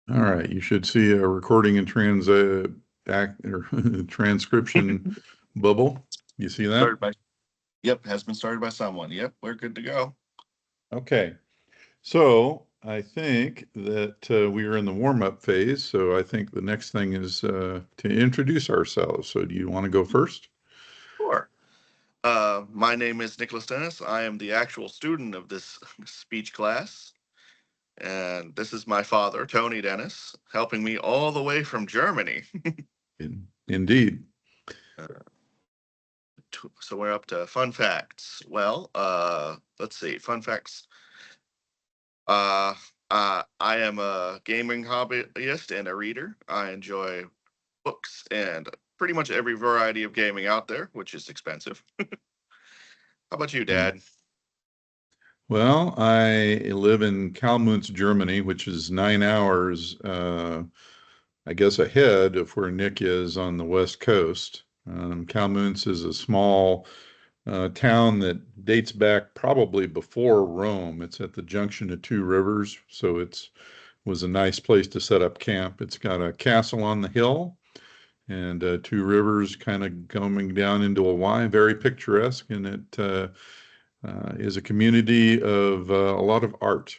All right, you should see a recording and act or transcription bubble. You see that? Started by, yep, has been started by someone. Yep, we're good to go. Okay. So I think that we are in the warm-up phase. So I think the next thing is to introduce ourselves. So do you want to go first? Sure. My name is Nicholas Dennis. I am the actual student of this speech class. And this is my father, Tony Dennis, helping me all the way from Germany. Indeed. Uh, so we're up to fun facts. Well, let's see. Fun facts. Uh, I am a gaming hobbyist and a reader. I enjoy books and pretty much every variety of gaming out there, which is expensive. How about you, Mm. Dad? Well, I live in Kalmunz, Germany, which is 9 hours, I guess, ahead of where Nick is on the West Coast. Kalmunz is a small town that dates back probably before Rome. It's at the junction of two rivers, so it's was a nice place to set up camp. It's got a castle on the hill and two rivers kind of coming down into a Y, very picturesque, and it is a community of a lot of art,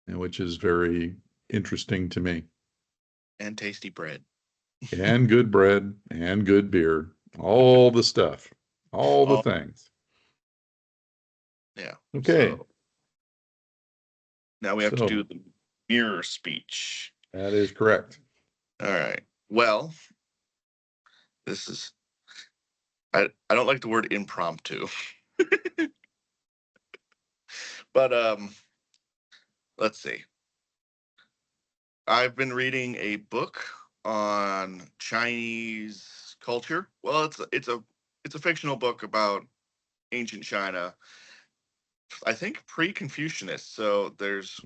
which is very interesting to me. And tasty bread. And good bread and good beer, all the stuff, all the Oh, things. yeah. Okay, So now we have to do so the mirror speech. that is correct. All right. Well, this is I don't like the word impromptu. But let's see. I've been reading a book on Chinese culture. Well, it's a fictional book about ancient China. I think pre-Confucianist. So there's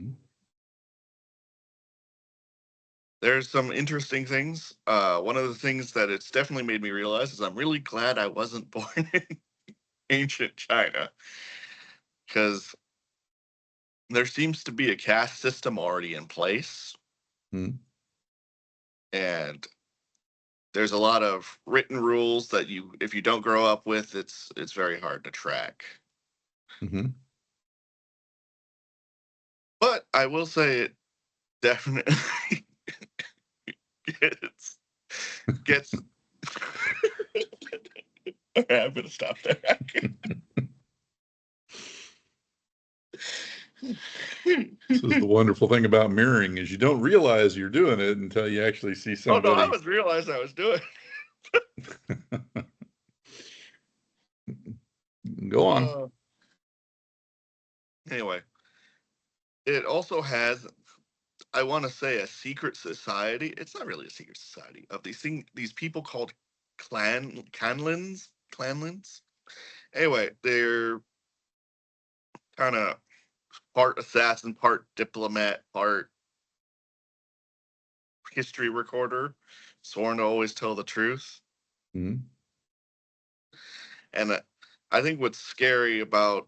some interesting things. One of the things that it's definitely made me realize is I'm really glad I wasn't born in ancient China, because there seems to be a caste system already in place, Mm-hmm. and there's a lot of written rules that if you don't grow up with, it's very hard to track. Mm-hmm. But I will say it definitely gets gets. Okay, I'm gonna stop there. This is the wonderful thing about mirroring is you don't realize you're doing it until you actually see Oh no, I somebody. was realized I was doing. Go on. Uh, anyway, it also has, I want to say, a secret society. It's not really a secret society of these people called clanlins. Anyway, they're kind of part assassin, part diplomat, part history recorder, sworn to always tell the truth. Mm-hmm. And I think what's scary about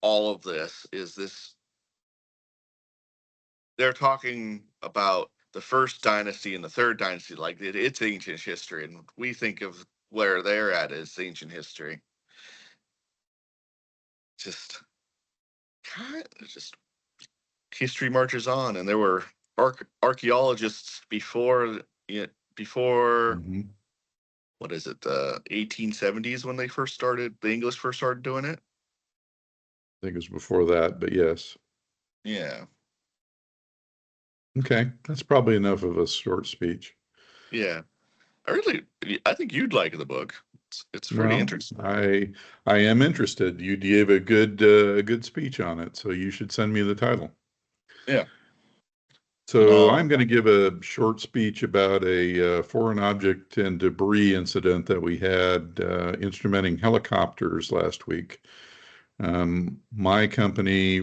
all of this is they're talking about the first dynasty and the third dynasty like it's ancient history, and we think of where they're at as ancient history. Just just history marches on, and there were archaeologists before Mm-hmm. what is it, the 1870s, when the English first started doing it. I think it was before that, but yes. Yeah, Okay, that's probably enough of a short speech. yeah. I think you'd like the book. It's pretty Well, interesting. I am interested. You gave a good speech on it, so you should send me the title. Yeah. So Uh, I'm going to give a short speech about a foreign object and debris incident that we had instrumenting helicopters last week. My company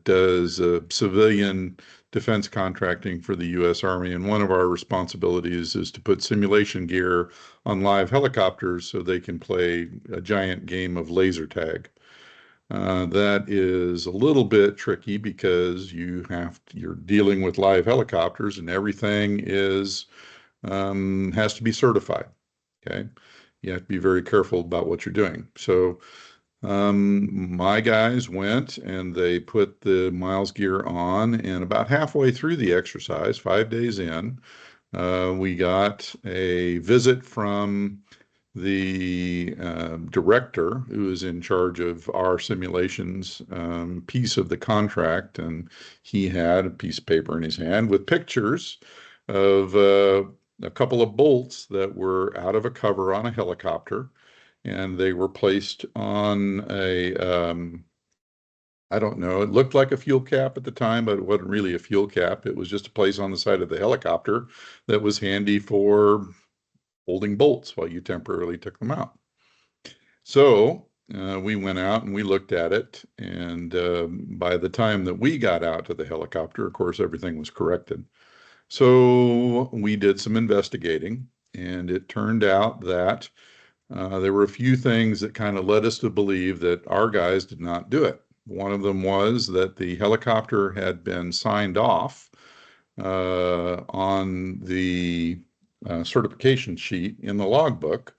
does civilian defense contracting for the U.S. Army, and one of our responsibilities is to put simulation gear on live helicopters so they can play a giant game of laser tag. That is a little bit tricky because you're dealing with live helicopters and everything has to be certified. Okay. You have to be very careful about what you're doing. So my guys went and they put the Miles gear on, and about halfway through the exercise, 5 days in, we got a visit from the director who is in charge of our simulations piece of the contract, and he had a piece of paper in his hand with pictures of a couple of bolts that were out of a cover on a helicopter, and they were placed on I don't know, it looked like a fuel cap at the time, but it wasn't really a fuel cap. It was just a place on the side of the helicopter that was handy for holding bolts while you temporarily took them out. So we went out and we looked at it. And by the time that we got out to the helicopter, of course, everything was corrected. So we did some investigating, and it turned out that there were a few things that kind of led us to believe that our guys did not do it. One of them was that the helicopter had been signed off on the certification sheet in the logbook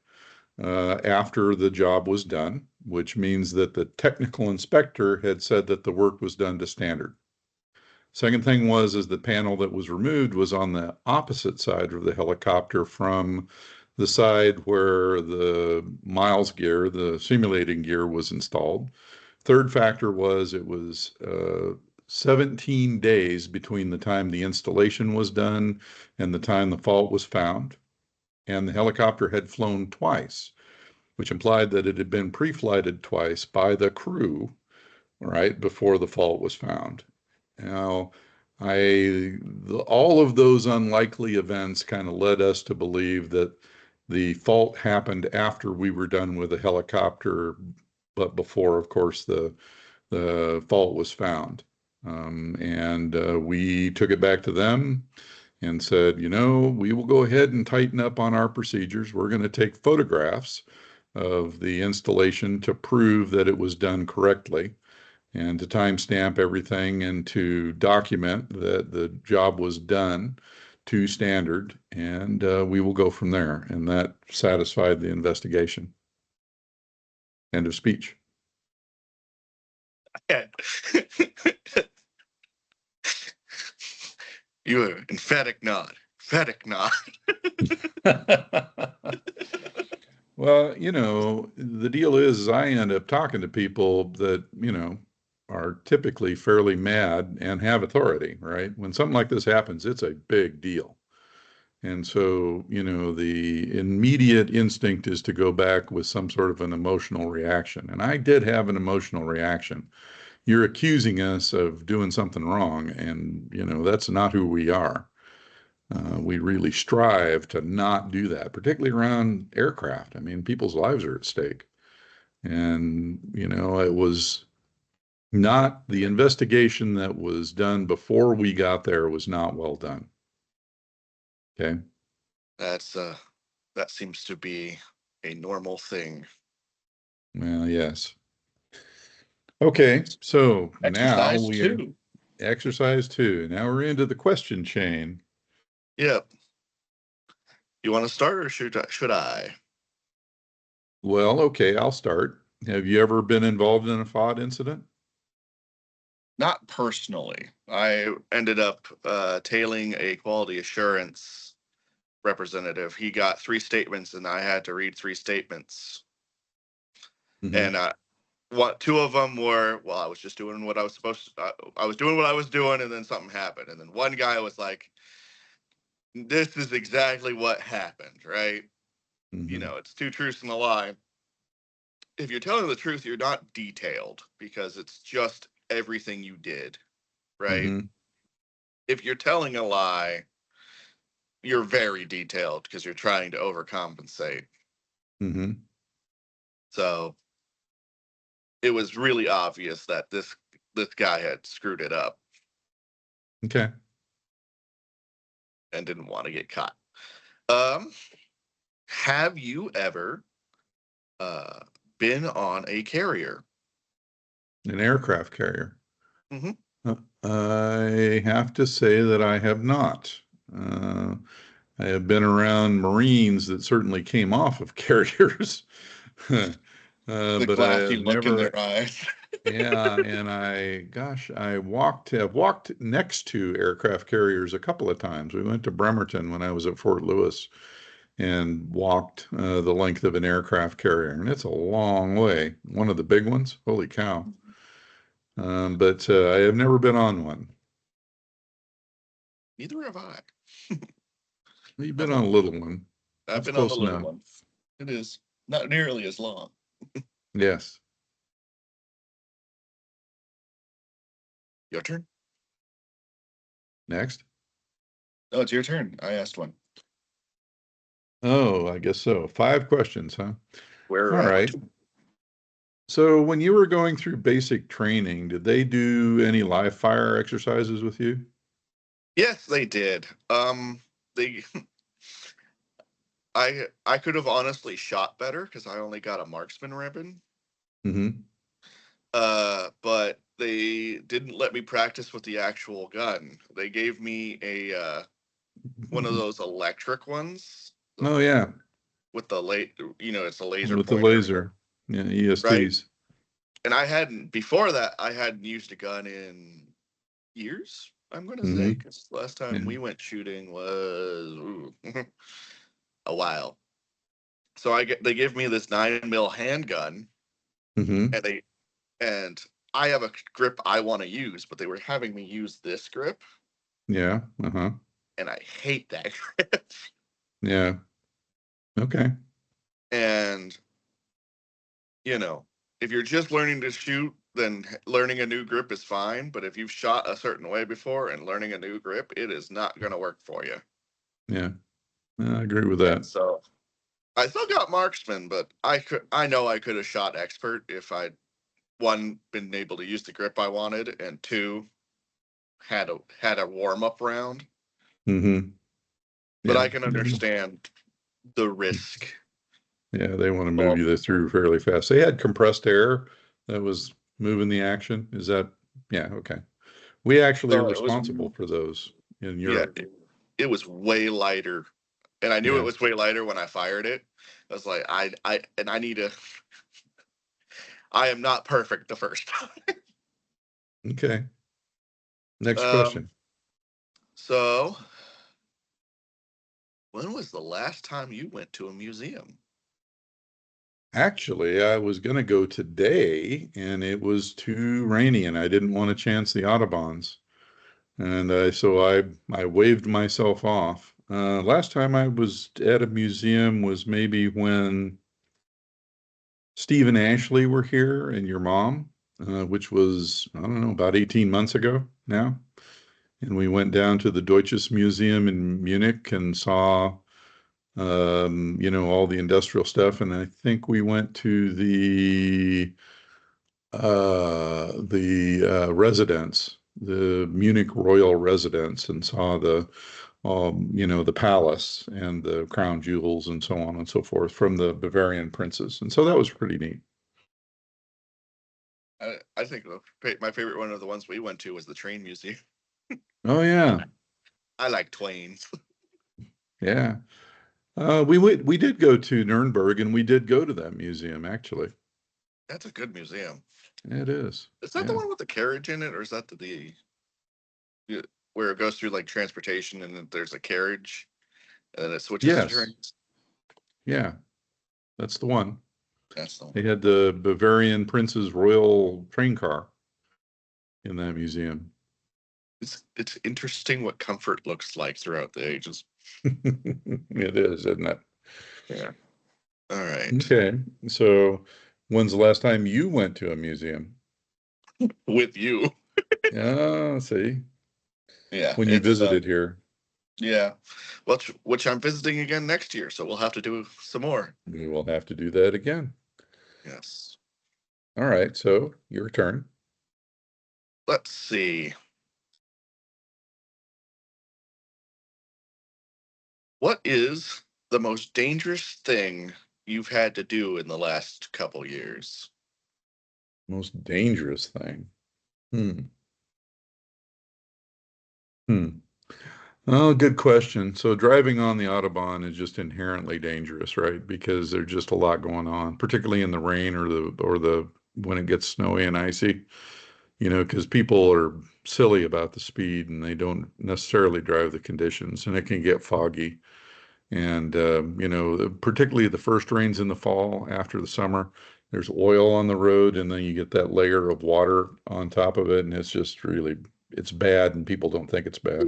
after the job was done, which means that the technical inspector had said that the work was done to standard. Second thing is the panel that was removed was on the opposite side of the helicopter from the side where the Miles gear, the simulating gear, was installed. Third factor was it was 17 days between the time the installation was done and the time the fault was found. And the helicopter had flown twice, which implied that it had been pre-flighted twice by the crew, right, before the fault was found. Now, all of those unlikely events kind of led us to believe that the fault happened after we were done with the helicopter, but before, of course, the fault was found. And we took it back to them and said, we will go ahead and tighten up on our procedures. We're going to take photographs of the installation to prove that it was done correctly, and to timestamp everything and to document that the job was done to standard, and we will go from there. And that satisfied the investigation. End of speech. You were emphatic nod. Emphatic nod. Well, the deal is I end up talking to people that, are typically fairly mad and have authority, right? When something like this happens, it's a big deal. And so, the immediate instinct is to go back with some sort of an emotional reaction. And I did have an emotional reaction. You're accusing us of doing something wrong, and, that's not who we are. We really strive to not do that, particularly around aircraft. I mean, people's lives are at stake. And, it was not the investigation that was done before we got there was not well done. Okay. That seems to be a normal thing. Well, yes. Okay. So now Exercise we are 2. exercise 2. Now we're into the question chain. Yep. You want to start, or should I? Well, okay, I'll start. Have you ever been involved in a FOD incident? Not personally. I ended up tailing a quality assurance representative. He got 3 statements, and I had to read 3 statements. Mm-hmm. And two of them were, well, I was just doing what I was supposed to. I was doing what I was doing, and then something happened. And then one guy was like, "This is exactly what happened, right?" Mm-hmm. It's 2 truths and a lie. If you're telling the truth, you're not detailed because it's just everything you did, right? Mm-hmm. If you're telling a lie, you're very detailed because you're trying to overcompensate. Mm-hmm. So it was really obvious that this guy had screwed it up Okay. and didn't want to get caught. Have you ever uh, been on a carrier? An aircraft carrier. Hmm. I have to say that I have not. Uh, I have been around Marines that certainly came off of carriers, The but I glassy have look in never. their eyes. Yeah, and have walked next to aircraft carriers a couple of times. We went to Bremerton when I was at Fort Lewis and walked the length of an aircraft carrier, and it's a long way. One of the big ones, holy cow! But I have never been on one. Neither have I. You've been I'm on a a, little one. I've That's been on the close little enough. one. It is not nearly as long. Yes. Your turn? Next. Oh, it's your turn. I asked one. Oh, I guess so. 5 questions, huh? We're All at right. So when you were going through basic training, did they do any live fire exercises with you? Yes, they did. They I could have honestly shot better because I only got a marksman ribbon. Mm-hmm. But they didn't let me practice with the actual gun. They gave me a one of those electric ones Oh yeah, with the late, it's a laser with the pointer, laser. Yeah, right? ESTs. And I hadn't before that. I hadn't used a gun in years. I'm gonna say Mm-hmm. because last time Yeah. we went shooting was a while. So they give me this 9 mil handgun, Mm-hmm. and I have a grip I want to use, but they were having me use this grip, Yeah. Uh-huh. and I hate that grip. Yeah. Okay. And you know, if you're just learning to shoot, then learning a new grip is fine. But if you've shot a certain way before and learning a new grip, it is not going to work for you. Yeah. I agree with And that. so I still got marksman, but I know I could have shot expert if I'd one been able to use the grip I wanted, and two had a warm up round. Mm-hmm. But Yeah. I can understand the risk. Yeah, they want to move Well, you through fairly fast. They had compressed air that was moving the action. Is that? Yeah, okay. We actually are so it was, responsible for those in yeah, Europe. it was way lighter, and I knew it Yeah. was way lighter when I fired it. I was like, I need to. I am not perfect the first time. Okay. Next Um, question. so when was the last time you went to a museum? Actually, I was going to go today and it was too rainy and I didn't want to chance the Audubons. And I waved myself off. Last time I was at a museum was maybe when Steve and Ashley were here and your mom, which was, I don't know, about 18 months ago now. And we went down to the Deutsches Museum in Munich and saw, all the industrial stuff. And I think we went to the residence, the Munich Royal Residence, and saw the palace and the crown jewels and so on and so forth from the Bavarian princes. And so that was pretty neat. I think my favorite one of the ones we went to was the train museum. Oh yeah, I like Twain's. yeah. We did go to Nuremberg and we did go to that museum actually. That's a good museum. It is. Is that the Yeah. one with the carriage in it, or is that where it goes through like transportation and then there's a carriage and then it switches to Yes. trains? Yeah. That's the one. That's the one. They had the Bavarian prince's royal train car in that museum. It's interesting what comfort looks like throughout the ages. It is, isn't it? Yeah. All right. Okay. So when's the last time you went to a museum? With you. Yeah, see, Yeah. when you It's visited here, yeah. Which I'm visiting again next year, so we'll have to do some more. we will have to do that again. Yes. All right. So your turn. Let's see. What is the most dangerous thing you've had to do in the last couple years? Most dangerous thing. Hmm. Hmm. Oh, good question. So driving on the Autobahn is just inherently dangerous, right? Because there's just a lot going on, particularly in the rain or the when it gets snowy and icy, because people are silly about the speed and they don't necessarily drive the conditions, and it can get foggy. And particularly the first rains in the fall after the summer, there's oil on the road, and then you get that layer of water on top of it, and it's just really it's bad, and people don't think it's bad.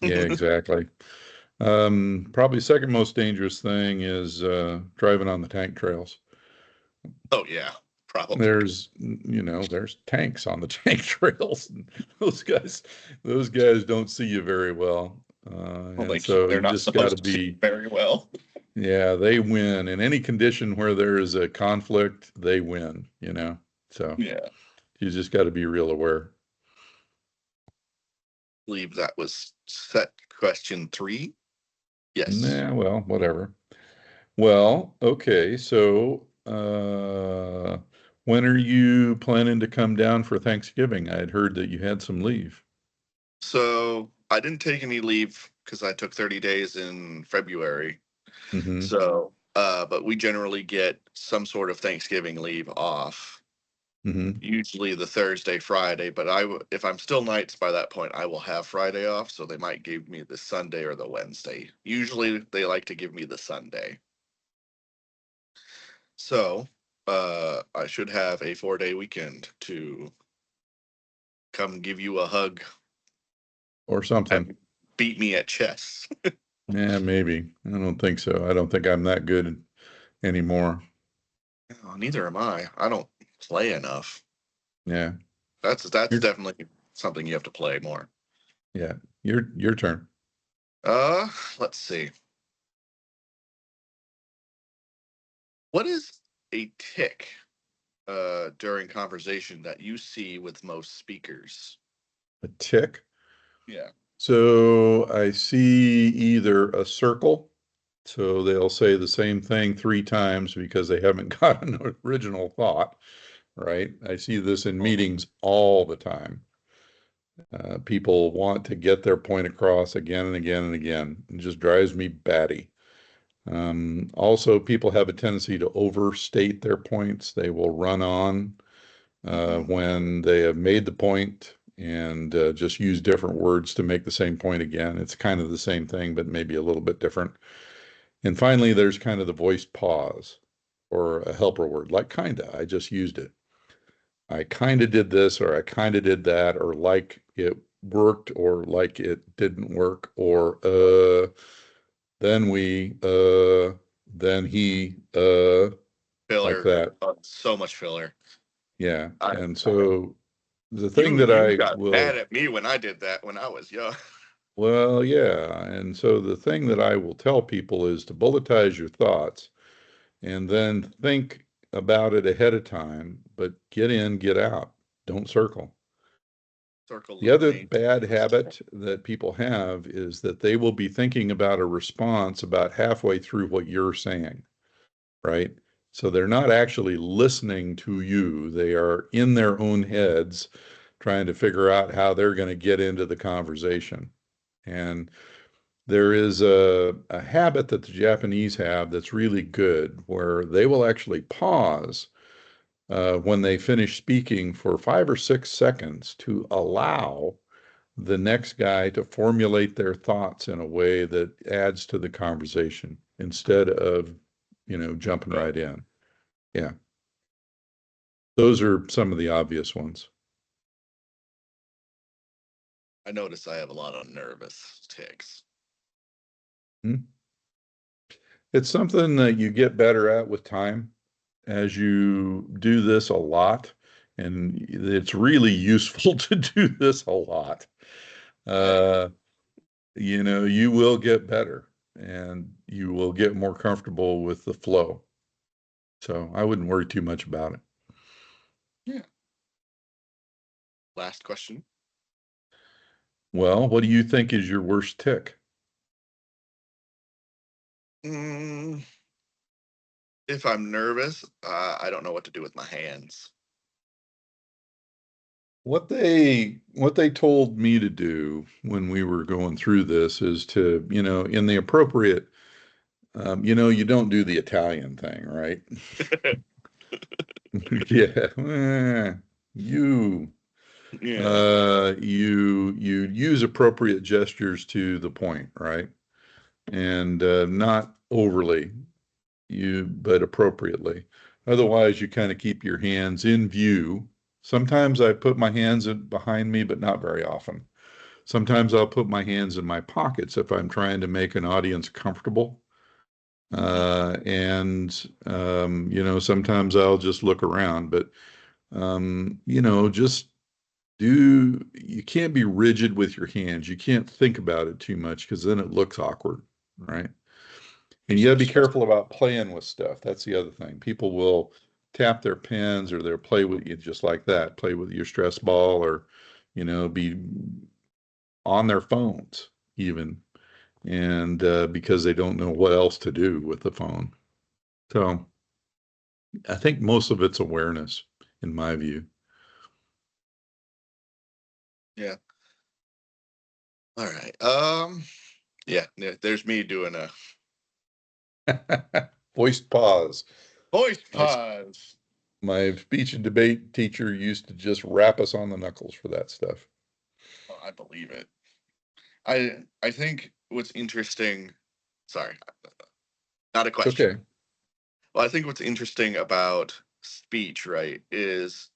Yeah, exactly. Probably second most dangerous thing is driving on the tank trails. Oh yeah, probably. There's tanks on the tank trails. And those guys don't see you very well. Well, And so they're you not just got to supposed to see be, very well. yeah, they win. In any condition where there is a conflict, they win. So Yeah, you just got to be real aware. believe that was set question 3. Yes. Nah, well, whatever. Well, okay, so when are you planning to come down for Thanksgiving? I'd heard that you had some leave. So I didn't take any leave because I took 30 days in February. Hmm. So, but we generally get some sort of Thanksgiving leave off, Hmm. usually the Thursday, Friday. But if I'm still nights by that point, I will have Friday off. So they might give me the Sunday or the Wednesday. Usually they like to give me the Sunday. So, I should have a 4-day weekend to come give you a hug Or something. and beat me at chess. Yeah, maybe. I don't think so. I don't think I'm that good anymore. Oh, neither am I. I don't play enough. Yeah. That's Your definitely something you have to play more. yeah. Your turn. Uh, let's see. What is a tick during conversation that you see with most speakers? A tick. Yeah. So I see either a circle, so they'll say the same thing three times because they haven't got an original thought, right? I see this in Oh, meetings all the time. People want to get their point across again and again and again. It just drives me batty. Also, people have a tendency to overstate their points. They will run on mhm. when they have made the point and just use different words to make the same point again. It's kind of the same thing, but maybe a little bit different. And finally, there's kind of the voiced pause or a helper word, like kinda. I just used it. I kind of did this, or I kind of did that, or like it worked, or like it didn't work, or then then he, like Filler. that. So much filler. Yeah. I And so the thing you that you I got mad will, at me when I did that when I was young. well, yeah. And so the thing that I will tell people is to bulletize your thoughts and then think about it ahead of time, but get in, get out. Don't circle. Circle The of other pain. bad habit that people have is that they will be thinking about a response about halfway through what you're saying, right? So they're not actually listening to you. They are in their own heads trying to figure out how they're going to get into the conversation. And there is a habit that the Japanese have that's really good, where they will actually pause when they finish speaking for 5 or 6 seconds to allow the next guy to formulate their thoughts in a way that adds to the conversation instead of, jumping Right. right in. Yeah. Those are some of the obvious ones. I notice I have a lot of nervous ticks. Hmm. It's something that you get better at with time as you do this a lot. And it's really useful to do this a lot. I agree. Uh, you will get better and you will get more comfortable with the flow. So I wouldn't worry too much about it. Yeah. Last question. Well, what do you think is your worst tick? Mm, if I'm nervous, I don't know what to do with my hands. what they told me to do when we were going through this is to, in the appropriate, you don't do the Italian thing, right? Yeah. You Yeah. you use appropriate gestures to the point, right? And not overly, but appropriately. Otherwise, you kind of keep your hands in view. Sometimes I put my hands behind me, but not very often. Sometimes I'll put my hands in my pockets if I'm trying to make an audience comfortable. Mhm. Sometimes I'll just look around, but, just you can't be rigid with your hands. You can't think about it too much because then it looks awkward, right? And you got to be careful about playing with stuff. That's the other thing. People will tap their pens or they'll play with you just like that, play with your stress ball or, be on their phones even. And because they don't know what else to do with the phone. So I think most of it's awareness, in my view. Yeah. All right. Yeah, yeah, there's me doing a Voiced pause. voice My, pause. my speech and debate teacher used to just rap us on the knuckles for that stuff. Oh, I believe it. I think what's interesting, sorry, not a It's question. okay. Well, I think what's interesting about speech, right, is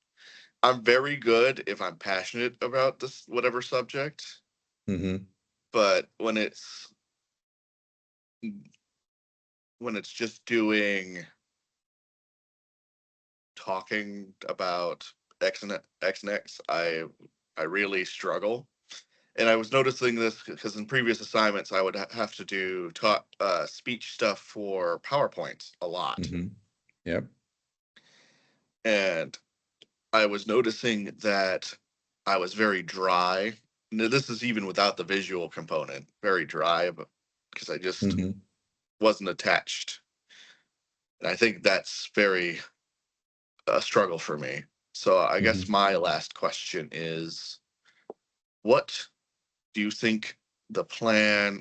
I'm very good if I'm passionate about this whatever subject, Hmm. but when it's just doing talking about X and X, I really struggle. And I was noticing this because in previous assignments I would have to do talk speech stuff for PowerPoint a lot, Hmm. Yep. and I was noticing that I was very dry. Now, this is even without the visual component, very dry, because I just Hmm. wasn't attached. And I think that's very a struggle for me. So I Hmm. guess my last question is, what do you think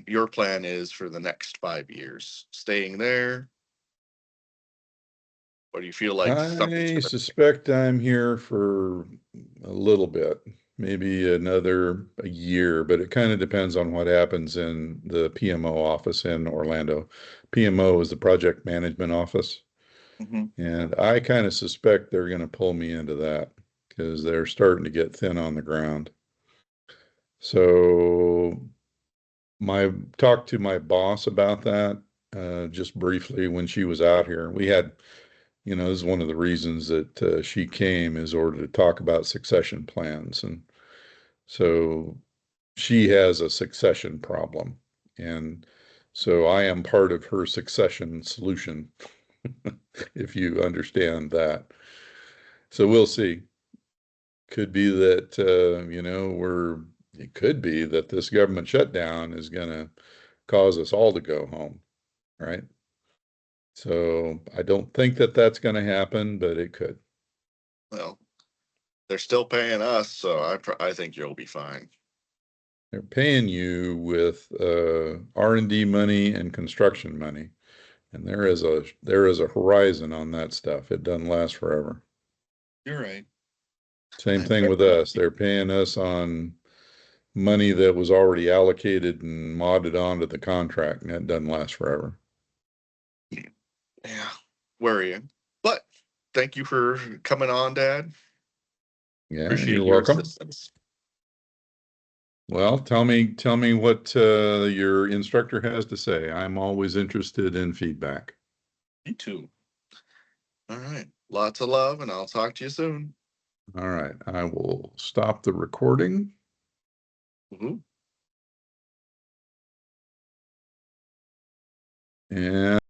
your plan is for the next 5 years? Staying there, or do you feel like something's I gonna? suspect I'm here for a little bit, maybe another a year, but it kind of depends on what happens in the PMO office in Orlando. PMO is the project management office, Mhm. and I kind of suspect they're going to pull me into that because they're starting to get thin on the ground. So my talked to my boss about that just briefly when she was out here. We had, this is one of the reasons that she came is order to talk about succession plans. And so she has a succession problem. And so I am part of her succession solution, if you understand that. So we'll see. Could be that, it could be that this government shutdown is going to cause us all to go home, right? So I don't think that that's going to happen, but it could. Well, they're still paying us, so I think you'll be fine. They're paying you with R&D money and construction money, and there is a horizon on that stuff. It doesn't last forever. You're right. Same I'm thing very with us. They're paying us on money that was already allocated and modded onto the contract, and that doesn't last forever. yeah, worrying. But thank you for coming on, Dad. Yeah, Appreciate you're your welcome. assistance. Well, tell me what your instructor has to say. I'm always interested in feedback. You too. All right. Lots of love, and I'll talk to you soon. All right, I will stop the recording. Woohoo. And